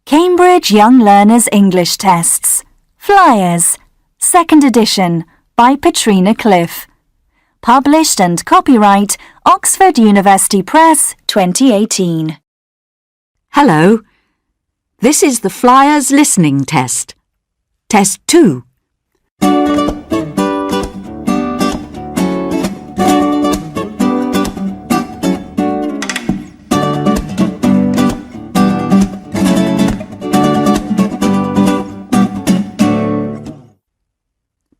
Cambridge Young Learners English Tests. Flyers. 2nd edition by Patrina Cliff. Published and copyright Oxford University Press 2018. Hello. This is the Flyers Listening Test. Test 2.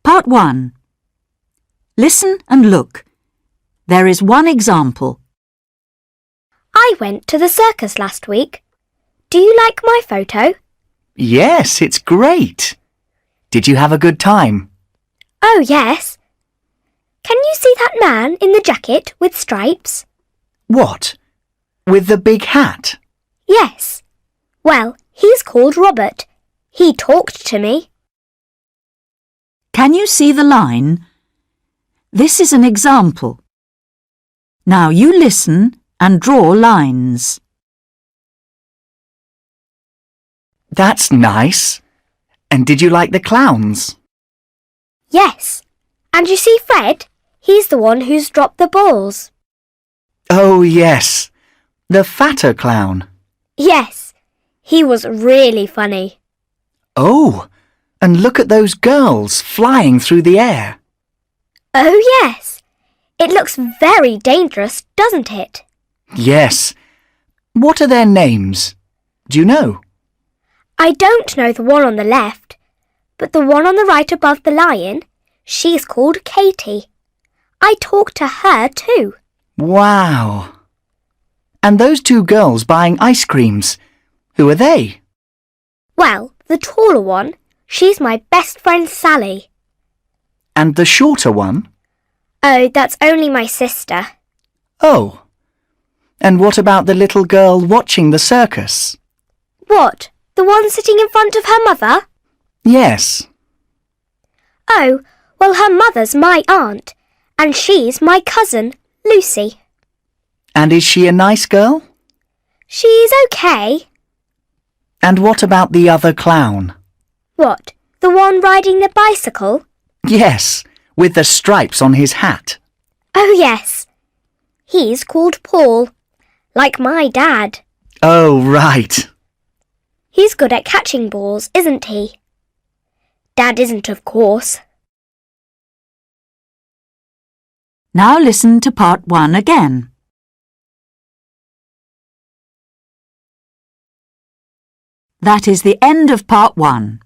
Part 1. Listen and look. There is one example. I went to the circus last week. Do you like my photo? Yes, it's great. Did you have a good time? Oh, yes. Can you see that man in the jacket with stripes? What? With the big hat? Yes. Well, he's called Robert. He talked to me. Can you see the line? This is an example. Now you listen and draw lines. That's nice. And did you like the clowns? Yes. And you see Fred? He's the one who's dropped the balls. Oh, yes. The fatter clown. Yes. He was really funny. Oh, and look at those girls flying through the air. Oh, yes. It looks very dangerous, doesn't it? Yes. What are their names? Do you know? I don't know the one on the left, but the one on the right above the lion, she's called Katie. I talked to her too. Wow. And those two girls buying ice creams, who are they? Well, the taller one, she's my best friend Sally. And the shorter one? Oh, that's only my sister. Oh. And what about the little girl watching the circus? What? The one sitting in front of her mother? Yes. Oh, well, her mother's my aunt, and she's my cousin, Lucy. And is she a nice girl? She's okay. And what about the other clown? What, the one riding the bicycle? Yes, with the stripes on his hat. Oh, yes. He's called Paul, like my dad. Oh, right. He's good at catching balls, isn't he? Dad isn't, of course. Now listen to part 1 again. That is the end of part 1.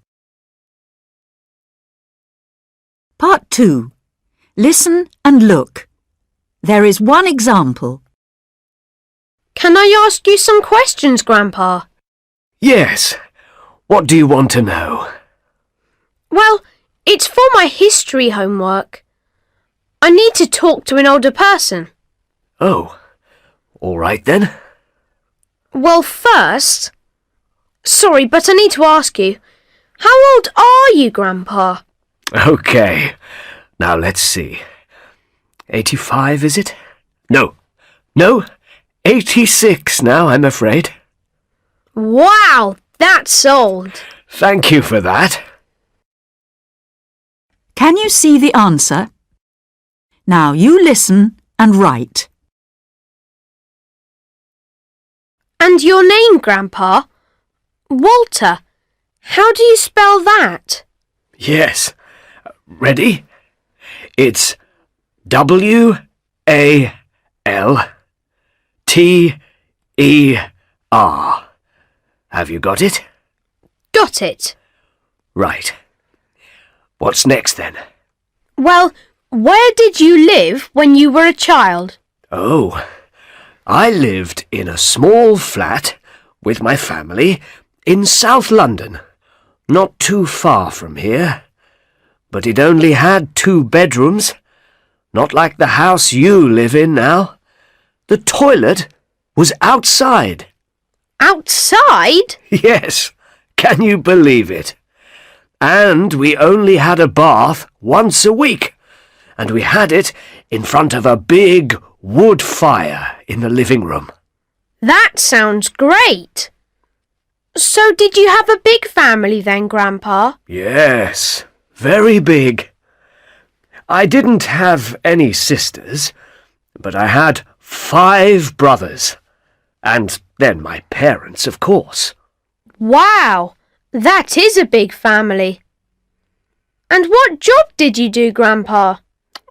Part 2. Listen and look. There is one example. Can I ask you some questions, Grandpa? Yes. What do you want to know? Well, it's for my history homework. I need to talk to an older person. Oh, all right then. Well, first... Sorry, but I need to ask you. How old are you, Grandpa? Okay. Now let's see. 85, is it? No, 86 now, I'm afraid. Wow, that's old. Thank you for that. Can you see the answer? Now you listen and write. And your name, Grandpa? Walter. How do you spell that? Yes. Ready? It's W-A-L-T-E-R. Have you got it? Got it. Right. What's next then? Well, where did you live when you were a child? Oh, I lived in a small flat with my family in South London, not too far from here. But it only had 2 bedrooms, not like the house you live in now. The toilet was outside. Outside? Yes, can you believe it? And we only had a bath once a week, and we had it in front of a big wood fire in the living room. That sounds great. So did you have a big family then, Grandpa? Yes, very big. I didn't have any sisters, but I had 5 brothers. And then my parents, of course. Wow, that is a big family. And what job did you do, Grandpa?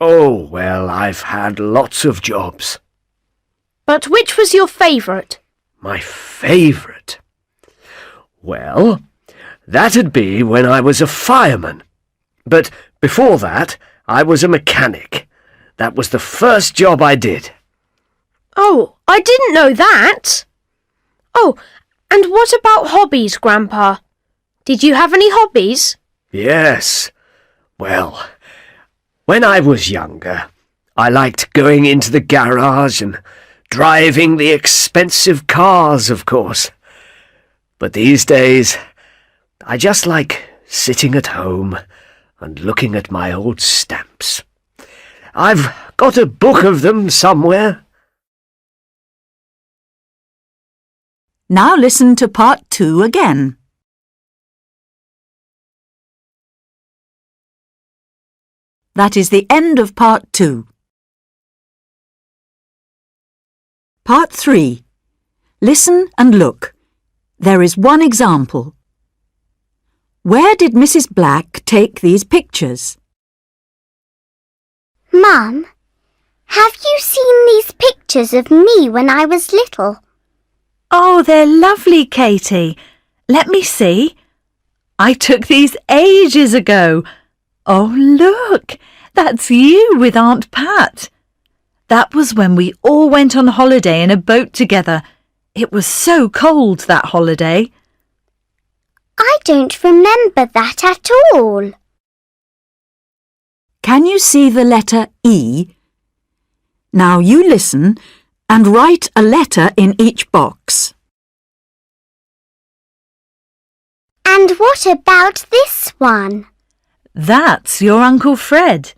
Oh, well, I've had lots of jobs. But which was your favourite? My favourite? Well, that'd be when I was a fireman. But before that, I was a mechanic. That was the first job I did. Oh, I didn't know that. Oh, and what about hobbies, Grandpa? Did you have any hobbies? Yes. Well, when I was younger, I liked going into the garage and driving the expensive cars, of course. But these days, I just like sitting at home and looking at my old stamps. I've got a book of them somewhere. Now listen to part 2 again. That is the end of part 2. Part 3. Listen and look. There is one example. Where did Mrs. Black take these pictures? Mum, have you seen these pictures of me when I was little? Oh, they're lovely, Katie. Let me see. I took these ages ago. Oh, look, that's you with Aunt Pat. That was when we all went on holiday in a boat together. It was so cold that holiday. I don't remember that at all. Can you see the letter E? Now you listen and write a letter in each box. And what about this one? That's your Uncle Fred.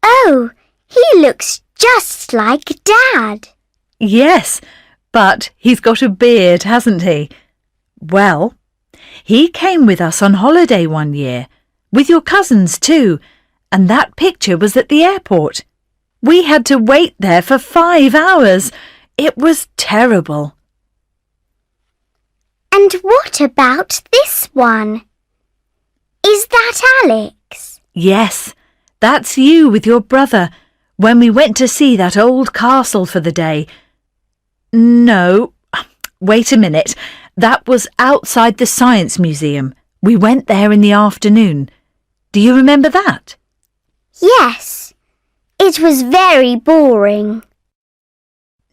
Oh, he looks just like Dad. Yes, but he's got a beard, hasn't he? Well, he came with us on holiday one year, with your cousins too, and that picture was at the airport. We had to wait there for 5 hours. It was terrible. And what about this one? Is that Alex? Yes, that's you with your brother, when we went to see that old castle for the day. No, wait a minute. That was outside the Science Museum. We went there in the afternoon. Do you remember that? Yes. It was very boring.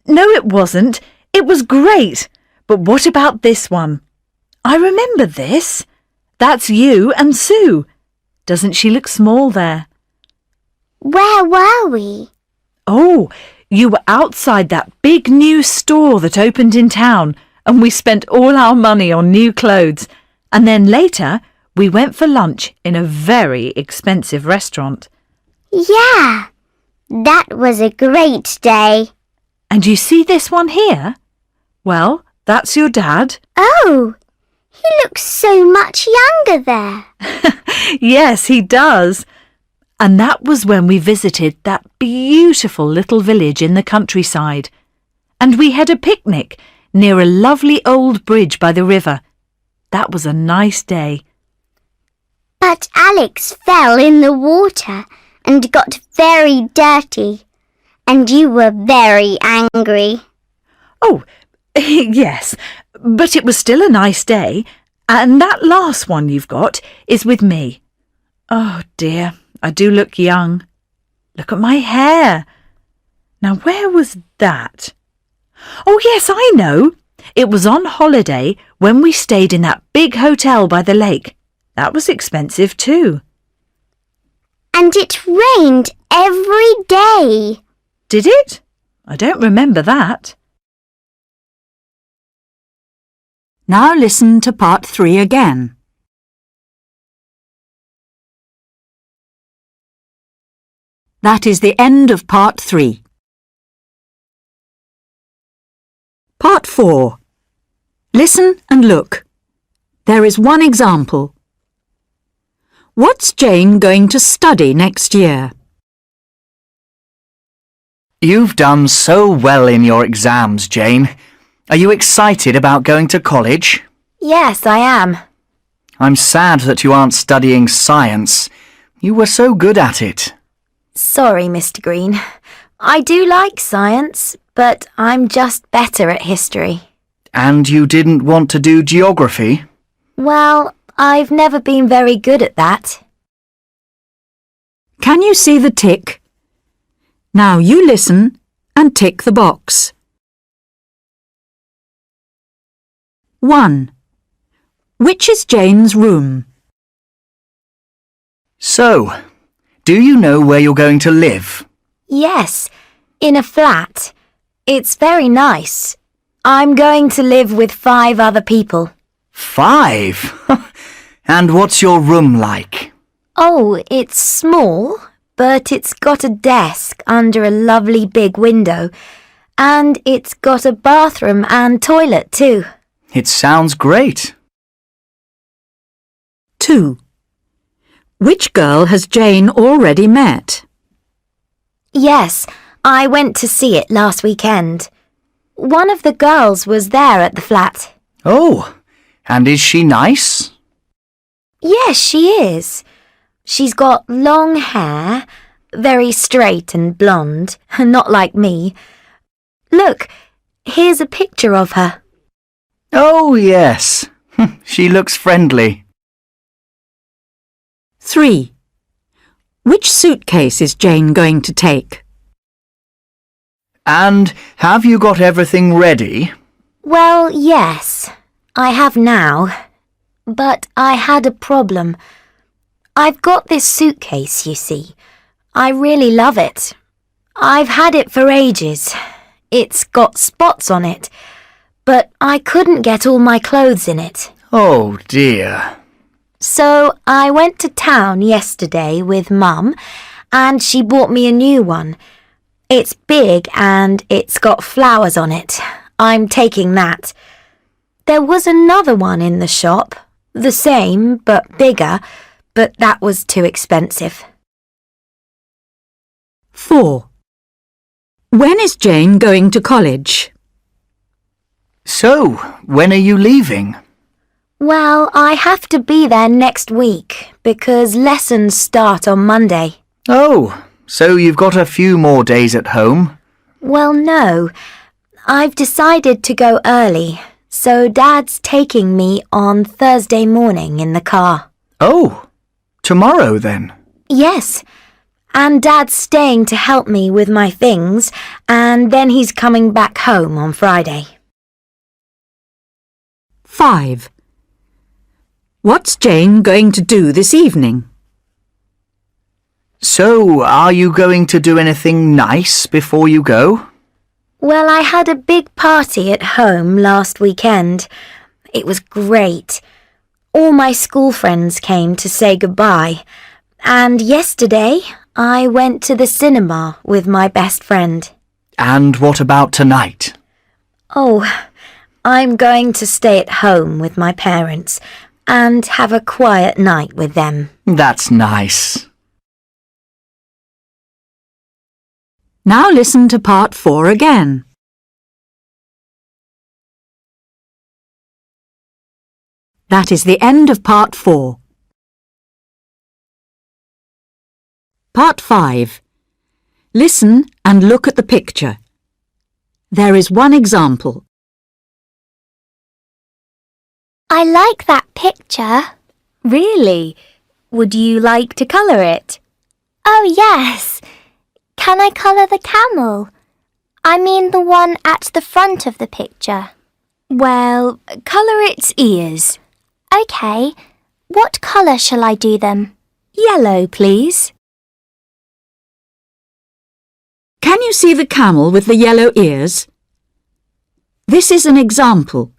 No, it wasn't. It was great. But what about this one? I remember this. That's you and Sue. Doesn't she look small there? Where were we? Oh, you were outside that big new store that opened in town, and we spent all our money on new clothes. And then later, we went for lunch in a very expensive restaurant. Yeah, that was a great day. And you see this one here? Well, that's your dad. Oh, he looks so much younger there. Yes, he does. And that was when we visited that beautiful little village in the countryside. And we had a picnic near a lovely old bridge by the river. That was a nice day. But Alex fell in the water and got very dirty. And you were very angry. Oh, yes, but it was still a nice day. And that last one you've got is with me. Oh dear, I do look young. Look at my hair. Now where was that? Oh yes, I know. It was on holiday when we stayed in that big hotel by the lake. That was expensive too. And it rained every day. Did it? I don't remember that. Now listen to part 3 again. That is the end of part 3. Part 4. Listen and look. There is one example. What's Jane going to study next year? You've done so well in your exams, Jane. Are you excited about going to college? Yes, I am. I'm sad that you aren't studying science. You were so good at it. Sorry, Mr. Green. I do like science, but I'm just better at history. And you didn't want to do geography? Well, I've never been very good at that. Can you see the tick? Now you listen and tick the box. 1. Which is Jane's room? So, do you know where you're going to live? Yes, in a flat. It's very nice. I'm going to live with 5 other people. 5? And what's your room like? Oh, it's small, but it's got a desk under a lovely big window, and it's got a bathroom and toilet too. It sounds great. 2. Which girl has Jane already met? Yes, I went to see it last weekend. One of the girls was there at the flat. Oh, and is she nice? Yes, she is. She's got long hair, very straight and blonde, not like me. Look, here's a picture of her. Oh, yes. She looks friendly. 3. Which suitcase is Jane going to take? And have you got everything ready? Well, yes, I have now. But I had a problem. I've got this suitcase, you see. I really love it. I've had it for ages. It's got spots on it, but I couldn't get all my clothes in it. Oh, dear. So I went to town yesterday with Mum, and she bought me a new one. It's big and it's got flowers on it. I'm taking that. There was another one in the shop, the same but bigger, but that was too expensive. 4. When is Jane going to college? So, when are you leaving? Well, I have to be there next week because lessons start on Monday. Oh, so you've got a few more days at home? Well, no. I've decided to go early, so Dad's taking me on Thursday morning in the car. Oh, tomorrow then? Yes, and Dad's staying to help me with my things, and then he's coming back home on Friday. 5. What's Jane going to do this evening? So, are you going to do anything nice before you go? Well, I had a big party at home last weekend. It was great. All my school friends came to say goodbye. And yesterday, I went to the cinema with my best friend. And what about tonight? Oh, I'm going to stay at home with my parents and have a quiet night with them. That's nice. Now listen to part 4 again. That is the end of part 4. Part 5. Listen and look at the picture. There is one example. I like that picture. Really? Would you like to colour it? Oh, yes. Can I colour the camel? I mean the one at the front of the picture. Well, colour its ears. OK. What colour shall I do them? Yellow, please. Can you see the camel with the yellow ears? This is an example.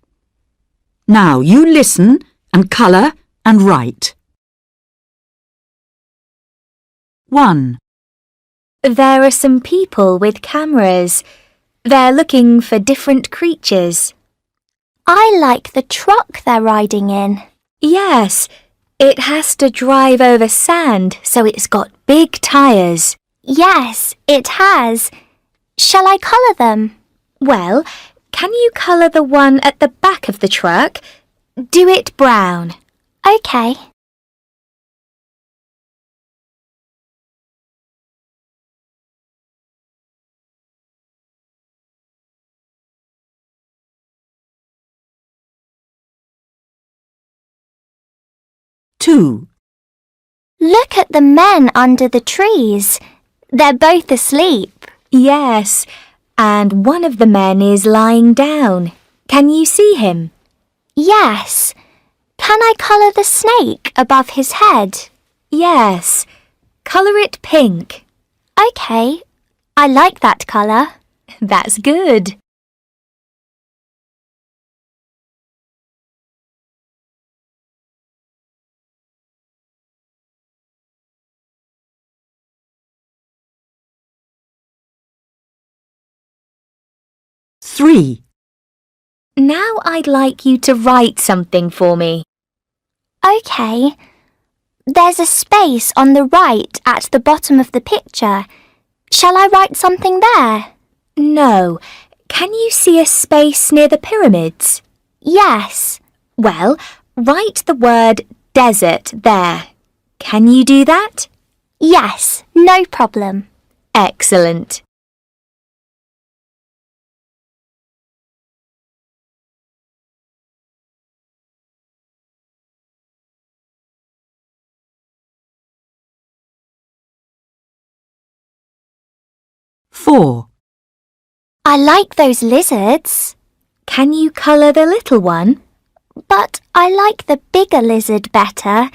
Now you listen and colour and write. 1. There are some people with cameras. They're looking for different creatures. I like the truck they're riding in. Yes, it has to drive over sand, so it's got big tyres. Yes, it has. Shall I colour them? Well, can you colour the one at the back of the truck? Do it brown. OK. Two. Look at the men under the trees. They're both asleep. Yes, and one of the men is lying down. Can you see him? Yes. Can I colour the snake above his head? Yes. Colour it pink. OK. I like that colour. That's good. Three. Now I'd like you to write something for me. OK. There's a space on the right at the bottom of the picture. Shall I write something there? No. Can you see a space near the pyramids? Yes. Well, write the word desert there. Can you do that? Yes, no problem. Excellent. Four. I like those lizards. Can you colour the little one? But I like the bigger lizard better.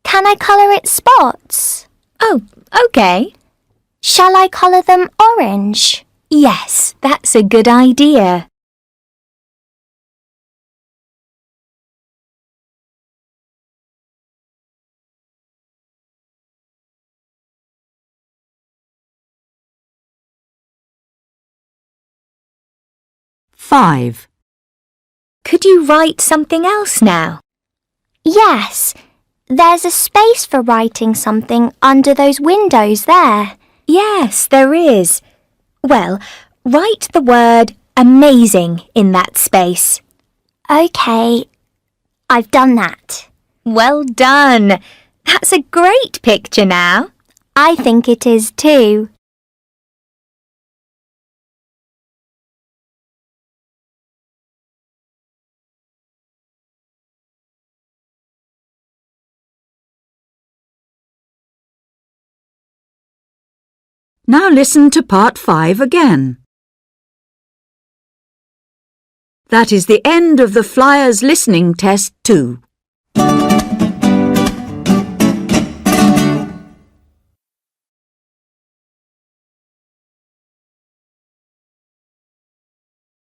Can I colour its spots? Oh, OK. Shall I colour them orange? Yes, that's a good idea. Five. Could you write something else now? Yes. There's a space for writing something under those windows there. Yes, there is. Well, write the word amazing in that space. OK. I've done that. Well done. That's a great picture now. I think it is too. Now listen to part 5 again. That is the end of the Flyers Listening Test 2.